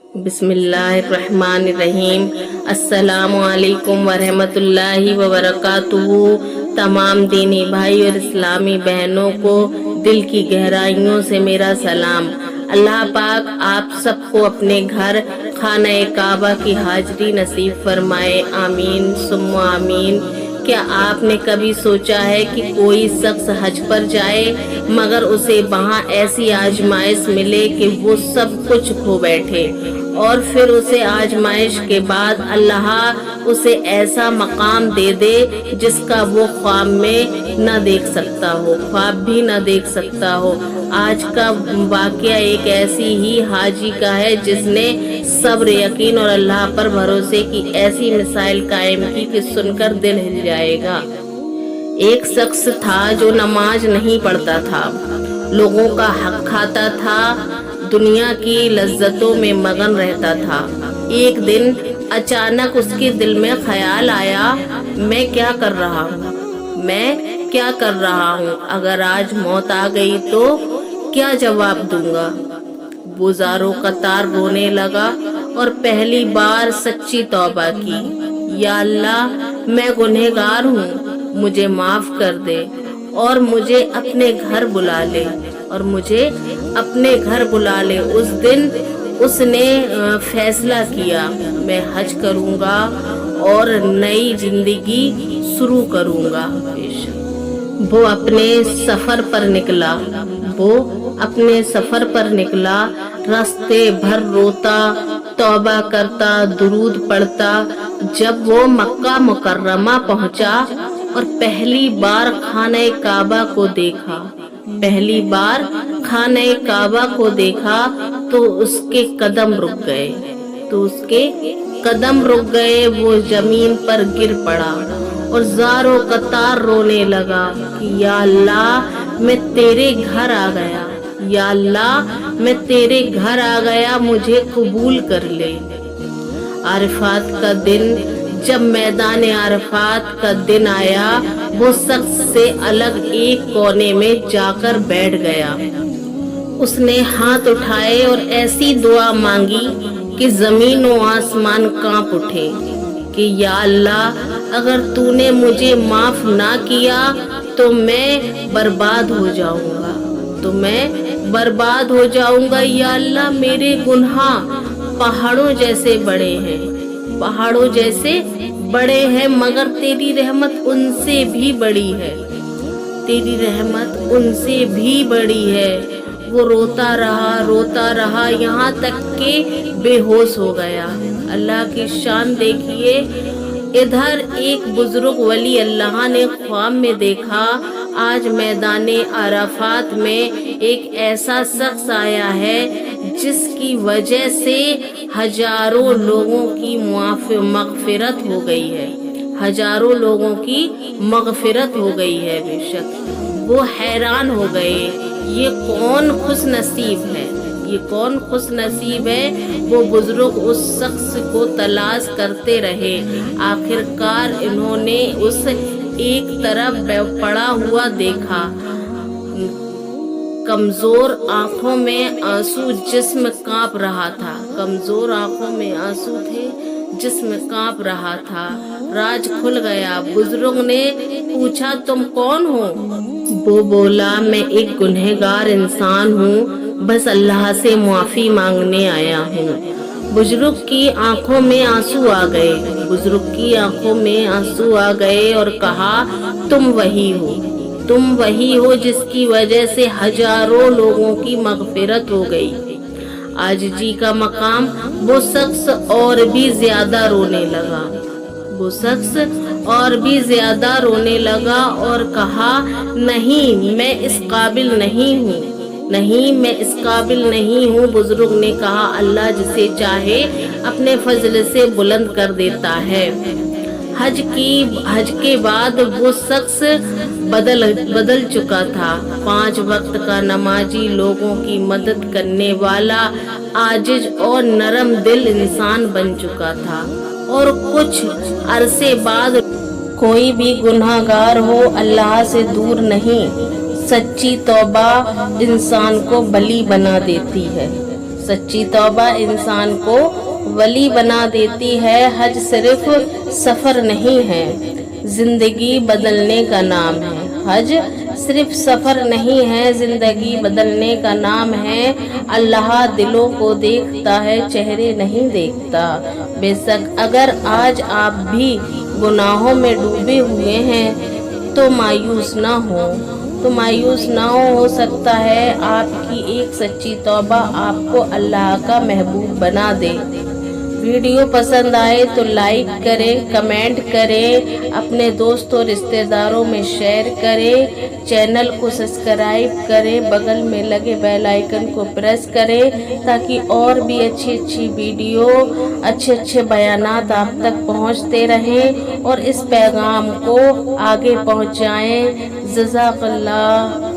बिस्मिल्लाहिर्रहमानिर्रहीम। अस्सलामु अलैकुम वरहमतुल्लाहि वबरकातुहू। तमाम दीनी भाई और इस्लामी बहनों को दिल की गहराइयों से मेरा सलाम। अल्लाह पाक आप सबको अपने घर खाना काबा की हाजिरी नसीब फरमाए, आमीन सुम्मा आमीन। क्या आपने कभी सोचा है कि कोई शख्स हज पर जाए मगर उसे वहाँ ऐसी आजमाइश मिले कि वो सब कुछ खो बैठे, और फिर उसे आजमाइश के बाद अल्लाह उसे ऐसा मकाम दे दे जिसका वो ख्वाब में न देख सकता हो, ख्वाब भी न देख सकता हो। आज का वाकया एक ऐसी ही हाजी का है जिसने सब्र, यकीन और अल्लाह पर भरोसे की ऐसी मिसाइल कायम की कि सुनकर दिल हिल जाएगा। एक शख्स था जो नमाज नहीं पढ़ता था, लोगों का हक खाता था, दुनिया की लज्जतों में मगन रहता था। एक दिन अचानक उसके दिल में ख्याल आया, मैं क्या कर रहा हूँ, मैं क्या कर रहा हूँ? अगर आज मौत आ गई तो क्या जवाब दूंगा? वो ज़ारों कतार रोने लगा और पहली बार सच्ची तौबा की, या अल्लाह मैं गुनहगार हूँ, मुझे माफ कर दे और मुझे अपने घर बुला ले, और मुझे अपने घर बुला ले। उस दिन उसने फैसला किया, मैं हज करूँगा और नई जिंदगी शुरू करूँगा। वो अपने सफ़र पर निकला, वो अपने सफ़र पर निकला, रास्ते भर रोता, तौबा करता, दुरूद पढ़ता। जब वो मक्का मुकर्रमा पहुंचा और पहली बार खाने काबा को देखा, पहली बार खाने काबा को देखा तो उसके कदम रुक गए, तो उसके कदम रुक गए। वो जमीन पर गिर पड़ा और ज़ारों कतार रोने लगा कि या अल्लाह मैं तेरे घर आ गया, या अल्लाह मैं तेरे घर आ गया, मुझे कबूल कर ले। अरफात का दिन, जब मैदान अरफात का दिन आया, वो शख्स से अलग एक कोने में जाकर बैठ गया। उसने हाथ उठाए और ऐसी दुआ मांगी कि जमीन और आसमान कांप उठे कि या अल्लाह अगर तूने मुझे माफ ना किया तो मैं बर्बाद हो जाऊंगा, तो मैं बर्बाद हो जाऊंगा। या अल्लाह मेरे गुनाह पहाड़ों जैसे बड़े हैं, पहाड़ों जैसे बड़े हैं, मगर तेरी रहमत उनसे भी बड़ी है, तेरी रहमत उनसे भी बड़ी है। वो रोता रहा, यहाँ तक कि बेहोश हो गया। अल्लाह की शान देखिए। इधर एक बुजुर्ग वली अल्लाह ने ख्वाब में देखा, आज मैदाने अराफात में एक ऐसा शख्स आया है जिसकी वजह से हजारों लोगों की मगफिरत हो गई है, हजारों लोगों की मगफिरत हो गई है। बेशक वो हैरान हो गए, ये कौन खुश नसीब है, ये कौन खुश नसीब है। वो बुजुर्ग उस शख्स को तलाश करते रहे, आखिरकार इन्होंने उस एक तरफ पड़ा हुआ देखा, कमजोर आंखों में आंसू, जिस्म कांप रहा था, कमजोर आंखों में आंसू थे, जिस्म कांप रहा था। राज खुल गया। बुजुर्ग ने पूछा, तुम कौन हो? वो बोला, मैं एक गुनहगार इंसान हूँ, बस अल्लाह से माफी मांगने आया हूँ। बुजुर्ग की आंखों में आंसू आ गए, बुजुर्ग की आंखों में आंसू आ गए और कहा, तुम वही हो, तुम वही हो जिसकी वजह से हजारों लोगों की मगफिरत हो गई। आजिज़ी का मकाम। वो शख्स और भी ज्यादा रोने लगा, वो शख्स और भी ज्यादा रोने लगा और कहा, नहीं मैं इस काबिल नहीं हूँ, नहीं मैं इस काबिल नहीं हूँ। बुजुर्ग ने कहा, अल्लाह जिसे चाहे अपने फजल से बुलंद कर देता है। हज के बाद वो शख्स बदल चुका था। 5 वक्त का नमाजी, लोगों की मदद करने वाला, आजिज और नरम दिल इंसान बन चुका था। और कुछ अरसे बाद कोई भी गुनाहगार हो अल्लाह से दूर नहीं, सच्ची तौबा इंसान को बली बना देती है, सच्ची तौबा इंसान को वली बना देती है। हज सिर्फ सफर नहीं है, जिंदगी बदलने का नाम है। हज सिर्फ सफर नहीं है, जिंदगी बदलने का नाम है। अल्लाह दिलों को देखता है, चेहरे नहीं देखता। बेशक अगर आज आप भी गुनाहों में डूबे हुए हैं तो मायूस ना हो सकता है आपकी एक सच्ची तौबा आपको अल्लाह का महबूब बना दे। वीडियो पसंद आए तो लाइक करें, कमेंट करें, अपने दोस्तों रिश्तेदारों में शेयर करें, चैनल को सब्सक्राइब करें, बगल में लगे बेल आइकन को प्रेस करें ताकि और भी अच्छी वीडियो, अच्छे बयानात आप तक पहुंचते रहें और इस पैगाम को आगे पहुंचाएं। जज़ाकल्लाह।